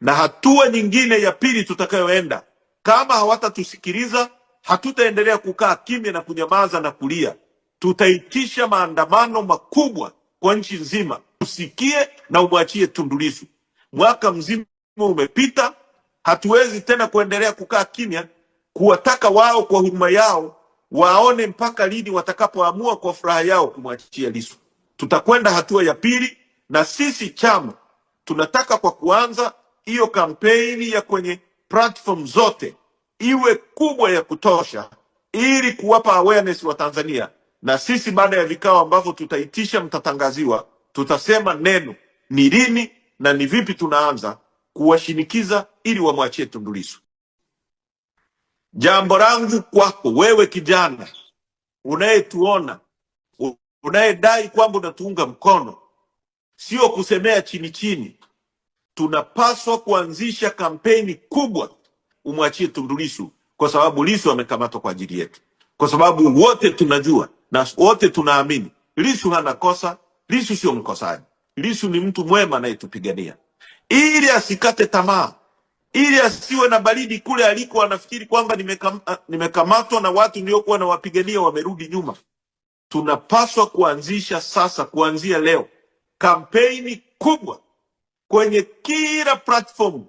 Na hatua nyingine ya pili tutakayoenda, kama hawatatusikiliza, hatutaendelea kukaa kimya na kunyamaza na kulia. Tutaitisha maandamano makubwa kwa nchi nzima. Usikie na umwachie Tundu Lissu. Mwaka mzima umepita, hatuwezi tena kuendelea kukaa kimya, kuwataka wao kwa huruma yao waone mpaka lini watakapoamua kwa furaha yao kumwachia Lissu. Tutakwenda hatua ya pili, na sisi chama tunataka kwa kuanza hiyo kampeni ya kwenye platform zote iwe kubwa ya kutosha, ili kuwapa awareness wa Tanzania. Na sisi baada ya vikao ambavyo tutaitisha, mtatangaziwa, tutasema neno ni lini na ni vipi tunaanza kuwashinikiza ili wamwachie Tundu Lissu. Jambo langu kwako wewe kijana unayetuona, unayedai kwamba unatuunga mkono, sio kusemea chini chini. Tunapaswa kuanzisha kampeni kubwa umwachie Tundu Lissu, kwa sababu Lissu amekamatwa kwa ajili yetu, kwa sababu wote tunajua na wote tunaamini Lissu hana kosa. Lissu sio mkosaji. Lissu ni mtu mwema anayetupigania, ili asikate tamaa, ili asiwe na baridi kule aliko, anafikiri kwamba nimekamatwa na watu niliokuwa na wapigania wamerudi nyuma. Tunapaswa kuanzisha sasa, kuanzia leo, kampeni kubwa kwenye kila platform,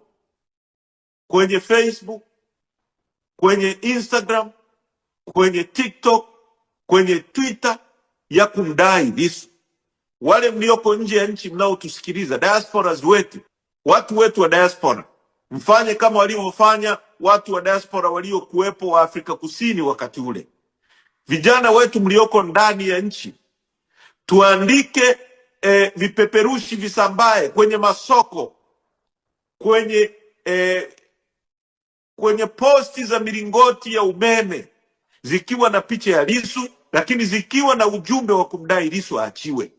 kwenye Facebook, kwenye Instagram, kwenye TikTok, kwenye Twitter, ya kumdai Lissu. Wale mlioko nje ya nchi mnaotusikiliza, diasporas wetu, watu wetu wa diaspora, mfanye kama walivyofanya watu wa diaspora waliokuwepo wa Afrika Kusini wakati ule. Vijana wetu mlioko ndani ya nchi, tuandike vipeperushi visambae kwenye masoko, kwenye posti za milingoti ya umeme, zikiwa na picha ya Lissu, lakini zikiwa na ujumbe wa kumdai Lissu aachiwe.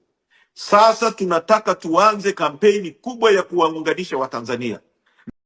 Sasa tunataka tuanze kampeni kubwa ya kuwaunganisha Watanzania.